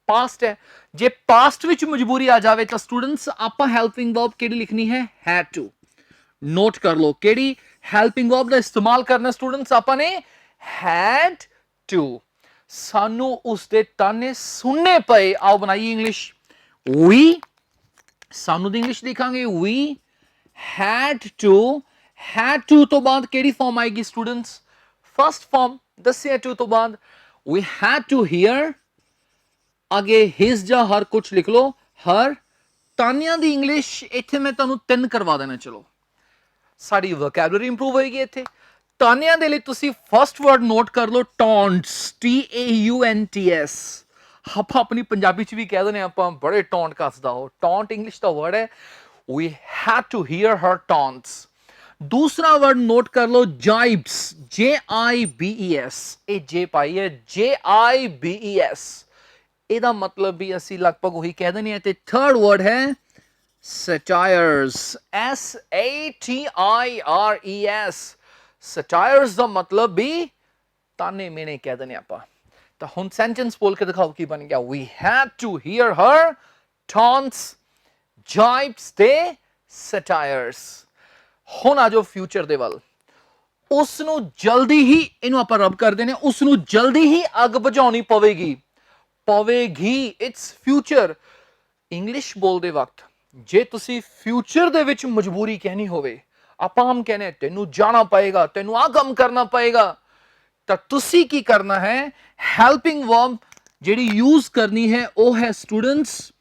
ਪਾਸਟ ਹੈ। ਜੇ ਪਾਸਟ ਵਿੱਚ ਮਜਬੂਰੀ ਆ ਜਾਵੇ ਤਾਂ ਸਟੂਡੈਂਟਸ ਆਪਾਂ ਹੈਲਪਿੰਗ ਵਰਬ ਕਿਹੜੀ ਲਿਖਣੀ ਹੈ? Head to. ਨੋਟ ਕਰ ਲਓ ਕਿਹੜੀ ਹੈਲਪਿੰਗ ਵਰਬ ਦਾ ਇਸਤੇਮਾਲ ਕਰਨਾ ਸਟੂਡੈਂਟਸ ਆਪਾਂ ਨੇ? Had to. ਸਾਨੂੰ ਉਸਦੇ ਤਾਨੇ ਸੁਣਨੇ ਪਏ। ਆਓ ਬਣਾਈਏ ਇੰਗਲਿਸ਼। ਵੀ, ਸਾਨੂੰ ਦੀ ਇੰਗਲਿਸ਼ ਲਿਖਾਂਗੇ we had to। had to ਤੋਂ ਬਾਅਦ ਕਿਹੜੀ ਫਾਰਮ ਆਏਗੀ ਸਟੂਡੈਂਟਸ? First form. ਦੱਸਿਆ to ਤੋਂ ਬਾਅਦ we had to hear, ਅੱਗੇ his ਜਾਂ her ਕੁਛ ਲਿਖ ਲਓ, her। ਤਾਨਿਆਂ ਦੀ ਇੰਗਲਿਸ਼ ਇੱਥੇ ਮੈਂ ਤੁਹਾਨੂੰ 3 ਕਰਵਾ ਦੇਣਾ। ਚਲੋ ਸਾਡੀ ਵੋਕੈਬਲਰੀ ਇੰਪਰੂਵ ਹੋਏਗੀ ਇੱਥੇ। ਤਾਨਿਆਂ ਦੇ ਲਈ ਤੁਸੀਂ ਫਸਟ ਵਰਡ ਨੋਟ ਕਰ ਲਓ, ਟੌਂਟਸ, TAUNTS। ਆਪਾਂ ਆਪਣੀ ਪੰਜਾਬੀ ਚ ਵੀ ਕਹਿ ਦਿੰਦੇ ਆਪਾਂ ਬੜੇ ਟੌਂਟ ਕੱਸਦਾ ਉਹ। ਟੌਂਟ ਇੰਗਲਿਸ਼ ਦਾ ਵਰਡ ਹੈ। We had to hear her taunts। ਦੂਸਰਾ ਵਰਡ ਨੋਟ ਕਰ ਲਓ, ਜਾਈਬਸ, JIBES। ਇਹ ਜੇ ਪਾਈ ਹੈ, JIBES। ਇਹਦਾ ਮਤਲਬ ਵੀ ਅਸੀਂ ਲਗਭਗ ਉਹੀ ਕਹਿ ਦਿੰਦੇ ਹਾਂ। ਤੇ ਥਰਡ ਵਰਡ ਹੈ satires, SATIRES। satires ਦਾ ਮਤਲਬ ਵੀ ਤਾਨੇ ਮੇਨੇ ਕਹਿ ਦਿੰਦੇ ਆਪਾਂ। ਤਾਂ ਹੁਣ ਸੈਂਟੈਂਸ ਬੋਲ ਕੇ ਦਿਖਾਓ ਕੀ ਬਣ ਗਿਆ। We had to hear her taunts, jibes ਤੇ satires। ਹੁਣ ਆ ਜਾਓ ਫਿਊਚਰ ਦੇ ਵੱਲ। ਉਸ ਨੂੰ ਜਲਦੀ ਹੀ, ਇਹਨੂੰ ਆਪਾਂ ਰਬ ਕਰਦੇ ਨੇ, ਉਸ ਨੂੰ ਜਲਦੀ ਹੀ ਅੱਗ ਬੁਝਾਉਣੀ ਪਵੇਗੀ। ਪਵੇਗੀ, ਇਟਸ ਫਿਊਚਰ। ਇੰਗਲਿਸ਼ ਬੋਲਦੇ ਵਕਤ ਜੇ ਤੁਸੀਂ ਫਿਊਚਰ ਦੇ ਵਿੱਚ ਮਜਬੂਰੀ ਕਹਿਣੀ ਹੋਵੇ, ਆਪਾਂ ਆਮ ਕਹਿੰਦੇ ਤੈਨੂੰ ਜਾਣਾ ਪਏਗਾ, ਤੈਨੂੰ ਆਹ ਕੰਮ ਕਰਨਾ ਪਏਗਾ, ਤਾਂ ਤੁਸੀਂ ਕੀ ਕਰਨਾ ਹੈ? ਹੈਲਪਿੰਗ ਵਰਬ ਜਿਹੜੀ ਯੂਜ਼ ਕਰਨੀ ਹੈ ਉਹ ਹੈ ਸਟੂਡੈਂਟਸ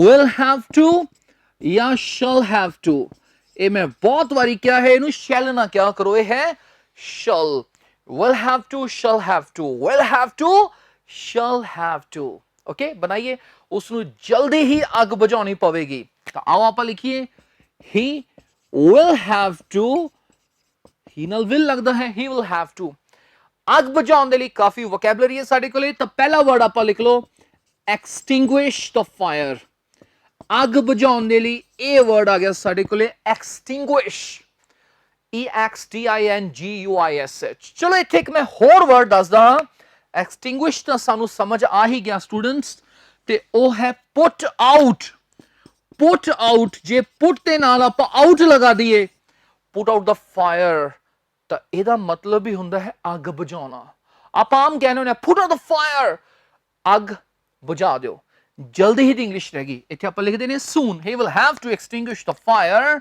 will have to ਜਾਂ shall have to। ਇਹ ਮੈਂ ਬਹੁਤ ਵਾਰੀ ਕਿਹਾ ਹੈ, ਇਹਨੂੰ shall ਨਾ ਕਿਹਾ ਕਰੋ, ਇਹ ਹੈ shall। will have to, shall have to, will have to, shall have to। Okay, ਬਣਾਈਏ। ਉਸ ਨੂੰ ਜਲਦੀ ਹੀ ਅੱਗ ਬੁਝਾਉਣੀ ਪਵੇਗੀ। ਤਾਂ ਆਓ ਆਪਾਂ ਲਿਖੀਏ he will have to। he ਨਾਲ will ਲੱਗਦਾ ਹੈ, he will have to। ਅੱਗ ਬੁਝਾਉਣ ਦੇ ਲਈ ਕਾਫੀ ਵੋਕੈਬਲਰੀ ਹੈ ਸਾਡੇ ਕੋਲੇ। ਤਾਂ ਪਹਿਲਾ ਵਰਡ ਆਪਾਂ ਲਿਖ ਲਓ extinguish the fire। ਅੱਗ ਬੁਝਾਉਣ ਦੇ ਲਈ ਇਹ ਵਰਡ ਆ ਗਿਆ ਸਾਡੇ ਕੋਲੇ extinguish, EXTINGUISH। ਚਲੋ ਇੱਥੇ ਇੱਕ ਮੈਂ ਹੋਰ ਵਰਡ ਦੱਸਦਾ। extinguish ਤਾਂ ਸਾਨੂੰ ਸਮਝ ਆ ਹੀ ਗਿਆ ਸਟੂਡੈਂਟਸ, ਤੇ ਉਹ ਹੈ put out। put out, ਜੇ put ਦੇ ਨਾਲ ਆਪਾਂ out ਲਗਾ ਦਈਏ, put out the fire, ਤਾਂ ਇਹਦਾ ਮਤਲਬ ਵੀ ਹੁੰਦਾ ਹੈ ਅੱਗ ਬੁਝਾਉਣਾ। ਆਪਾਂ ਆਮ ਕਹਿੰਦੇ ਹੁੰਦੇ put out the fire, ਅੱਗ ਬੁਝਾ ਦਿਓ। ਜਲਦੀ ਹੀ ਦੀ ਇੰਗਲਿਸ਼ ਰਹਿ ਗਈ। ਇੱਥੇ ਆਪਾਂ ਲਿਖਦੇ ਨੇ soon, he will have to extinguish the fire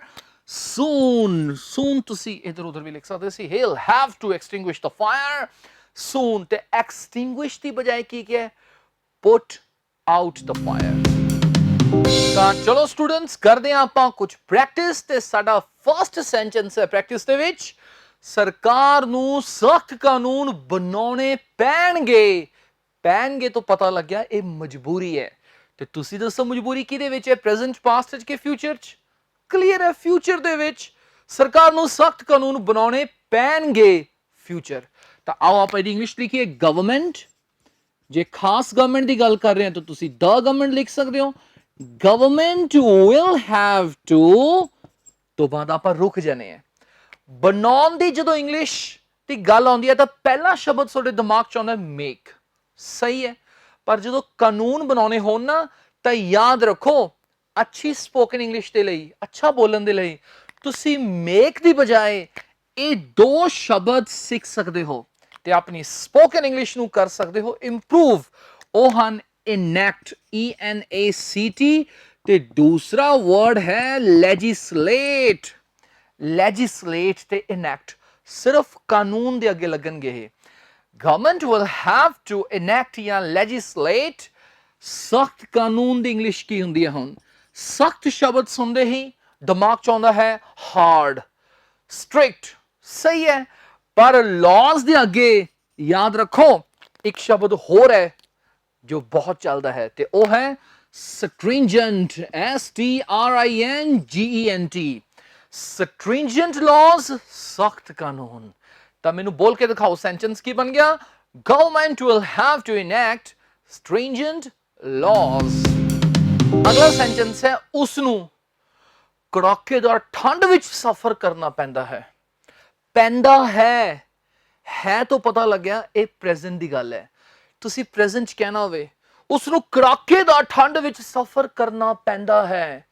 soon। soon ਤੁਸੀਂ ਇਧਰ ਉਧਰ ਵੀ ਲਿਖ ਸਕਦੇ ਸੀ, he'll have to extinguish the fire soon। ਤੇ extinguish ਦੀ ਬਜਾਏ ਕੀ ਕਿਹਾ? put out the fire। ਤਾਂ ਚਲੋ ਸਟੂਡੈਂਟਸ ਕਰਦੇ ਹਾਂ ਆਪਾਂ ਕੁਝ ਪ੍ਰੈਕਟਿਸ। ਤੇ ਸਾਡਾ ਫਰਸਟ ਸੈਂਟੈਂਸ ਹੈ ਪ੍ਰੈਕਟਿਸ ਦੇ ਵਿੱਚ, ਸਰਕਾਰ ਨੂੰ ਸਖਤ ਕਾਨੂੰਨ ਬਣਾਉਣੇ ਪੈਣਗੇ। ਪੈਣਗੇ ਤੋਂ ਪਤਾ ਲੱਗਿਆ ਇਹ ਮਜਬੂਰੀ ਹੈ। ਤੇ ਤੁਸੀਂ ਦੱਸੋ ਮਜਬੂਰੀ ਕਿਹਦੇ ਵਿੱਚ ਹੈ? ਪ੍ਰੈਜ਼ੈਂਟ, ਪਾਸਟ ਚ ਕਿ ਫਿਊਚਰ ਚ? ਕਲੀਅਰ ਹੈ, ਫਿਊਚਰ ਦੇ ਵਿੱਚ। ਸਰਕਾਰ ਨੂੰ ਸਖਤ ਕਾਨੂੰਨ ਬਣਾਉਣੇ ਪੈਣਗੇ, ਫਿਊਚਰ। ਤਾਂ ਆਓ ਆਪਾਂ ਇਹਦੀ ਇੰਗਲਿਸ਼ ਲਿਖੀਏ ਗਵਰਨਮੈਂਟ। ਜੇ ਖਾਸ ਗਵਰਨਮੈਂਟ ਦੀ ਗੱਲ ਕਰ ਰਹੇ ਹਾਂ ਤਾਂ ਤੁਸੀਂ ਦ ਗਵਰਨਮੈਂਟ ਲਿਖ ਸਕਦੇ ਹੋ। ਗਵਰਨਮੈਂਟ will have to ਤੋਂ ਬਾਅਦ ਆਪਾਂ ਰੁਕ ਜਾਣੇ ਆ। ਬਣਾਉਣ ਦੀ ਜਦੋਂ ਇੰਗਲਿਸ਼ ਦੀ ਗੱਲ ਆਉਂਦੀ ਹੈ ਤਾਂ ਪਹਿਲਾ ਸ਼ਬਦ ਤੁਹਾਡੇ ਦਿਮਾਗ ਚ ਆਉਂਦਾ ਮੇਕ। ਸਹੀ ਹੈ, ਪਰ ਜਦੋਂ ਕਾਨੂੰਨ ਬਣਾਉਣੇ ਹੋਣ ਨਾ ਤਾਂ ਯਾਦ ਰੱਖੋ, ਅੱਛੀ ਸਪੋਕਨ ਇੰਗਲਿਸ਼ ਦੇ ਲਈ, ਅੱਛਾ ਬੋਲਣ ਦੇ ਲਈ ਤੁਸੀਂ ਮੇਕ ਦੀ ਬਜਾਏ ਇਹ ਦੋ ਸ਼ਬਦ ਸਿੱਖ ਸਕਦੇ ਹੋ ਤੇ ਆਪਣੀ ਸਪੋਕਨ ਇੰਗਲਿਸ਼ ਨੂੰ ਕਰ ਸਕਦੇ ਹੋ ਇੰਪਰੂਵ। ਉਹ ਹਨ enact, ENACT, ਤੇ ਦੂਸਰਾ ਵਰਡ ਹੈ legislate। legislate ਤੇ enact ਸਿਰਫ ਕਾਨੂੰਨ ਦੇ ਅੱਗੇ ਲੱਗਣਗੇ ਇਹ। Government will have to enact ਜਾਂ legislate। ਸਖਤ ਕਾਨੂੰਨ ਦੀ ਇੰਗਲਿਸ਼ ਕੀ ਹੁੰਦੀ ਹੈ? ਹੁਣ ਸਖਤ ਸ਼ਬਦ ਸੁਣਦੇ ਹੀ ਦਿਮਾਗ ਚ ਆਉਂਦਾ ਹੈ ਹਾਰਡ, ਸਟ੍ਰਿਕਟ। ਸਹੀ ਹੈ, ਪਰ ਲਾਜ਼ ਦੇ ਅੱਗੇ ਯਾਦ ਰੱਖੋ ਇੱਕ ਸ਼ਬਦ ਹੋਰ ਹੈ ਜੋ ਬਹੁਤ ਚੱਲਦਾ ਹੈ ਤੇ ਉਹ ਹੈ stringent, stringent, stringent laws, ਸਖਤ ਕਾਨੂੰਨ। ਤਾਂ ਮੈਨੂੰ ਬੋਲ ਕੇ ਦਿਖਾਓ ਸੈਂਟੈਂਸ ਕੀ ਬਣ ਗਿਆ? Government will have to enact stringent laws। ਅਗਲਾ ਸੈਂਟੈਂਸ ਹੈ ਉਸ ਨੂੰ ਕੜਾਕੇਦਾਰ ਠੰਡ ਵਿੱਚ ਸਫ਼ਰ ਕਰਨਾ ਪੈਂਦਾ ਹੈ। ਪੈਂਦਾ ਹੈ ਤੋਂ ਪਤਾ ਲੱਗਿਆ ਇਹ ਪ੍ਰੈਜ਼ੈਂਟ ਦੀ ਗੱਲ ਹੈ। ਤੁਸੀਂ ਪ੍ਰੈਜ਼ੈਂਟ 'ਚ ਕਹਿਣਾ ਹੋਵੇ ਉਸ ਨੂੰ ਕੜਾਕੇਦਾਰ ਠੰਡ ਵਿੱਚ ਸਫ਼ਰ ਕਰਨਾ ਪੈਂਦਾ ਹੈ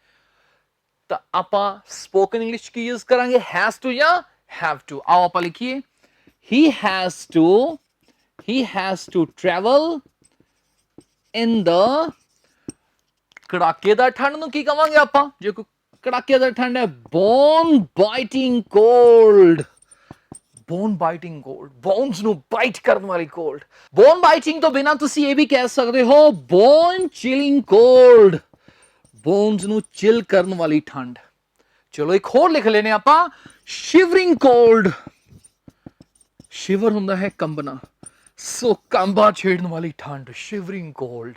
ਤਾਂ ਆਪਾਂ ਸਪੋਕਨ ਇੰਗਲਿਸ਼ ਕੀ ਯੂਜ਼ ਕਰਾਂਗੇ? ਹੈਜ਼ ਟੂ ਜਾਂ ਹੈਵ ਟੂ। ਆਓ ਆਪਾਂ ਲਿਖੀਏ he has to travel in the ਕੜਾਕੇਦਾਰ ਠੰਡ ਨੂੰ ਕੀ ਕਵਾਂਗੇ ਆਪਾਂ ਜੇ ਕੋਈ ਕੜਾਕੇਦਾਰ ਠੰਡ ਹੈ? bone biting cold, bone biting cold, bones ਨੂੰ ਬਾਈਟ ਕਰਨ ਵਾਲੀ cold। bone biting ਤੋਂ ਬਿਨਾਂ ਤੁਸੀਂ ਇਹ ਵੀ ਕਹਿ ਸਕਦੇ ਹੋ bone chilling cold, bones ਨੂੰ chill ਕਰਨ ਵਾਲੀ ਠੰਡ। ਚਲੋ ਇੱਕ ਹੋਰ ਲਿਖ ਲੈਨੇ ਆਪਾਂ shivering cold, shiver ਹੁੰਦਾ ਹੈ ਕੰਬਣਾ, ਸੋ ਕੰਬਾ ਛੇੜਨ ਵਾਲੀ ਠੰਡ shivering cold।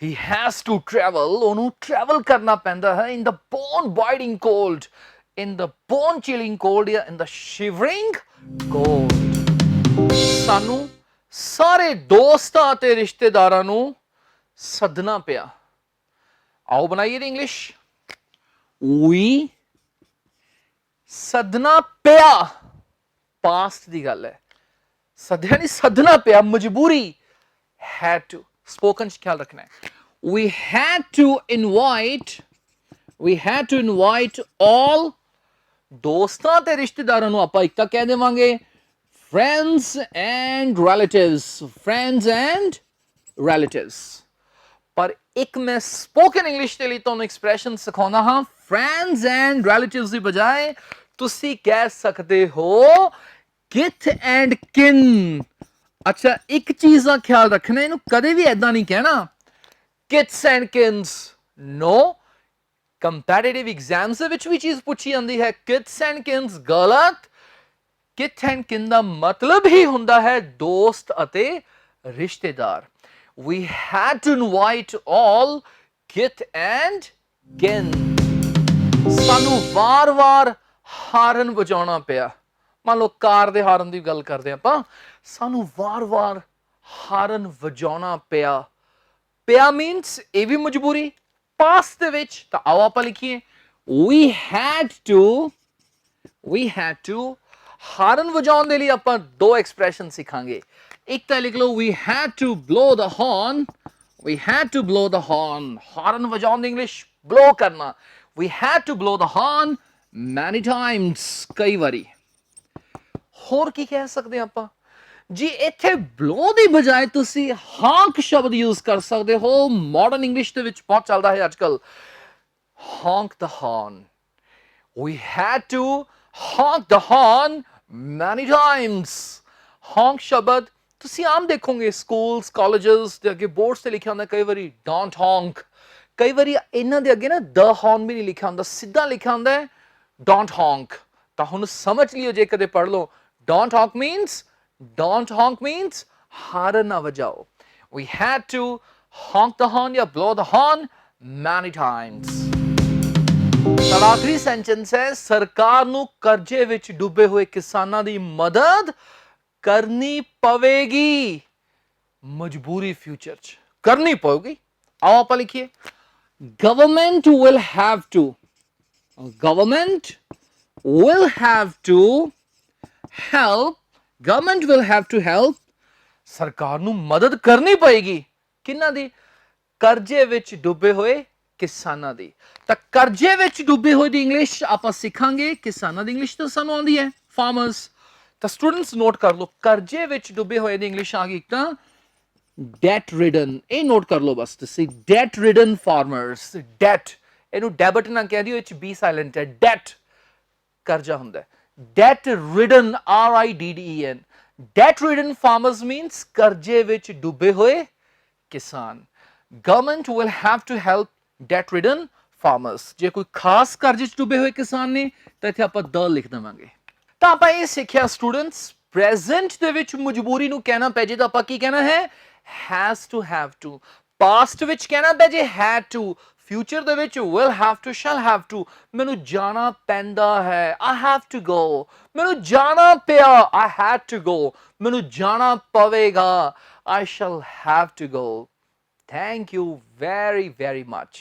he has to travel, ਉਹਨੂੰ travel ਕਰਨਾ ਪੈਂਦਾ ਹੈ in the bone biting cold, in the bone chilling cold ਜਾਂ in the shivering cold। ਸਾਨੂੰ ਸਾਰੇ ਦੋਸਤਾਂ ਅਤੇ ਰਿਸ਼ਤੇਦਾਰਾਂ ਨੂੰ ਸੱਦਣਾ ਪਿਆ। ਆਓ ਬਣਾਈਏ ਇੰਗਲਿਸ਼। we ਸੱਦਣਾ ਪਿਆ ਪਾਸਟ ਦੀ ਗੱਲ ਹੈ। ਸੱਦਿਆ ਨਹੀਂ, ਸੱਦਣਾ ਪਿਆ, ਮਜਬੂਰੀ। had to spoken 'ਚ ਖਿਆਲ ਰੱਖਣਾ ਹੈ। we had to invite all ਦੋਸਤਾਂ ਤੇ ਰਿਸ਼ਤੇਦਾਰਾਂ ਨੂੰ ਆਪਾਂ ਇੱਕ ਤਾਂ ਕਹਿ ਦੇਵਾਂਗੇ friends and relatives, ਪਰ ਇੱਕ ਮੈਂ ਸਪੋਕਨ ਇੰਗਲਿਸ਼ ਦੇ ਲਈ ਤੁਹਾਨੂੰ ਐਕਸਪ੍ਰੈਸ਼ਨ ਸਿਖਾਉਣਾ ਹਾਂ। friends and relatives ਦੀ ਬਜਾਏ ਤੁਸੀਂ ਕਹਿ ਸਕਦੇ ਹੋ kith and kin। ਅੱਛਾ ਇੱਕ ਚੀਜ਼ ਦਾ ਖਿਆਲ ਰੱਖਣਾ, ਇਹਨੂੰ ਕਦੇ ਵੀ ਐਦਾਂ ਨਹੀਂ ਕਹਿਣਾ kiths and kins, no। Competitive exams ਦੇ ਵਿੱਚ ਵੀ ਚੀਜ਼ ਪੁੱਛੀ ਜਾਂਦੀ ਹੈ kiths and kins, ਗਲਤ। kith and kin ਦਾ ਮਤਲਬ ਹੀ ਹੁੰਦਾ ਹੈ ਦੋਸਤ ਅਤੇ ਰਿਸ਼ਤੇਦਾਰ। we had to invite all kith and kin। ਸਾਨੂੰ ਵਾਰ-ਵਾਰ ਹਾਰਨ ਵਜਾਉਣਾ ਪਿਆ। ਮੰਨ ਲਓ ਕਾਰ ਦੇ ਹਾਰਨ ਦੀ ਗੱਲ ਕਰਦੇ ਆਪਾਂ, ਸਾਨੂੰ ਵਾਰ-ਵਾਰ ਹਾਰਨ ਵਜਾਉਣਾ ਪਿਆ। ਪਿਆ ਮੀਨਸ ਇਹ ਵੀ ਮਜਬੂਰੀ ਪਾਸਟ ਦੇ ਵਿੱਚ। ਤਾਂ ਆਓ ਆਪਾਂ ਲਿਖੀਏ we had to ਹਾਰਨ ਵਜਾਉਣ ਦੇ ਲਈ ਆਪਾਂ ਦੋ ਐਕਸਪ੍ਰੈਸ਼ਨ ਸਿੱਖਾਂਗੇ। ਇੱਕ ਤਾਂ ਲਿਖ ਲਓ we had to blow the horn, ਹਾਰਨ ਵਜਾਉਣ ਦੀ ਇੰਗਲਿਸ਼ blow ਕਰਨਾ। we had to blow the horn many times, ਕਈ ਵਾਰੀ। ਹੋਰ ਕੀ ਕਹਿ ਸਕਦੇ ਆਪਾਂ ਜੀ? ਇੱਥੇ blow ਦੀ ਬਜਾਏ ਤੁਸੀਂ honk ਸ਼ਬਦ ਯੂਜ਼ ਕਰ ਸਕਦੇ ਹੋ। ਮਾਡਰਨ ਇੰਗਲਿਸ਼ ਦੇ ਵਿੱਚ ਬਹੁਤ ਚੱਲਦਾ ਹੈ ਅੱਜ ਕੱਲ honk the horn। we had to honk the horn many times। honk ਸ਼ਬਦ ਤੁਸੀਂ ਆਮ ਦੇਖੋਗੇ ਸਕੂਲਸ ਕਾਲਜਸ ਦੇ ਅੱਗੇ ਬੋਰਡਸ ਤੇ ਲਿਖਿਆ ਹੁੰਦਾ ਕਈ ਵਾਰੀ don't honk। ਕਈ ਵਾਰੀ ਇਹਨਾਂ ਦੇ ਅੱਗੇ ਨਾ the horn ਵੀ ਨਹੀਂ ਲਿਖਿਆ ਹੁੰਦਾ, ਸਿੱਧਾ ਲਿਖਿਆ ਹੁੰਦਾ ਹੈ don't honk। ਤਾਂ ਹੁਣ ਸਮਝ ਲਿਓ ਜੇ ਕਦੇ ਪੜ੍ਹ ਲਓ don't honk means ਹਾਰਨ ਨਾ ਵਜਾਓ। we had to honk the horn ਜਾਂ blow the horn many times। ਤਾਂ ਆਖਰੀ ਸੈਂਟੈਂਸ ਹੈ ਸਰਕਾਰ ਨੂੰ ਕਰਜ਼ੇ ਵਿੱਚ ਡੁੱਬੇ ਹੋਏ ਕਿਸਾਨਾਂ ਦੀ ਮਦਦ ਕਰਨੀ ਪਵੇਗੀ। ਮਜਬੂਰੀ ਫਿਊਚਰ 'ਚ ਕਰਨੀ ਪਊਗੀ। ਆਓ ਆਪਾਂ ਲਿਖੀਏ government will have to help, ਸਰਕਾਰ ਨੂੰ ਮਦਦ ਕਰਨੀ ਪਏਗੀ। ਕਿਹਨਾਂ ਦੀ? ਕਰਜ਼ੇ ਵਿੱਚ ਡੁੱਬੇ ਹੋਏ ਕਿਸਾਨਾਂ ਦੀ। ਤਾਂ ਕਰਜ਼ੇ ਵਿੱਚ ਡੁੱਬੇ ਹੋਏ ਦੀ ਇੰਗਲਿਸ਼ ਆਪਾਂ ਸਿੱਖਾਂਗੇ, ਕਿਸਾਨਾਂ ਦੀ ਇੰਗਲਿਸ਼ ਤਾਂ ਸਾਨੂੰ ਆਉਂਦੀ ਹੈ ਫਾਰਮਰਸ। ਤਾਂ ਸਟੂਡੈਂਟਸ ਨੋਟ ਕਰ ਲਓ ਕਰਜ਼ੇ ਵਿੱਚ ਡੁੱਬੇ ਹੋਏ ਦੀ ਇੰਗਲਿਸ਼ ਆ ਗਈ ਇੱਕ ਤਾਂ debt ridden, ਇਹ ਨੋਟ ਕਰ ਲਓ ਬਸ ਤੁਸੀਂ debt ridden farmers। debt ਇਹਨੂੰ ਡੈਬਿਟ ਨਾ ਕਹਿ ਦਿਓ, ਬੀ ਸਾਇਲੈਂਟ ਹੈ। debt ਕਰਜ਼ਾ ਹੁੰਦਾ ਹੈ। debt ridden, RIDDEN, debt ridden farmers means ਕਰਜ਼ੇ ਵਿੱਚ ਡੁੱਬੇ ਹੋਏ ਕਿਸਾਨ। government will have to help debt ridden farmers। ਜੇ ਕੋਈ ਖਾਸ ਕਰਜ਼ੇ 'ਚ ਡੁੱਬੇ ਹੋਏ ਕਿਸਾਨ ਨੇ ਤਾਂ ਇੱਥੇ ਆਪਾਂ ਦ ਲਿਖ ਦੇਵਾਂਗੇ। ਤਾਂ ਆਪਾਂ ਇਹ ਸਿੱਖਿਆ ਸਟੂਡੈਂਟਸ ਪ੍ਰੈਜ਼ੈਂਟ ਦੇ ਵਿੱਚ ਮਜਬੂਰੀ ਨੂੰ ਕਹਿਣਾ ਪੈ ਜੇ ਤਾਂ ਆਪਾਂ ਕੀ ਕਹਿਣਾ ਹੈ has to have to past ਵਿੱਚ ਕਹਿਣਾ ਪੈ ਜੇ had to ਫਿਊਚਰ ਦੇ ਵਿੱਚ will have to shall have to ਮੈਨੂੰ ਜਾਣਾ ਪੈਂਦਾ ਹੈ I have to go ਮੈਨੂੰ ਜਾਣਾ ਪਿਆ I had to go ਮੈਨੂੰ ਜਾਣਾ ਪਵੇਗਾ I shall have to go thank you very very much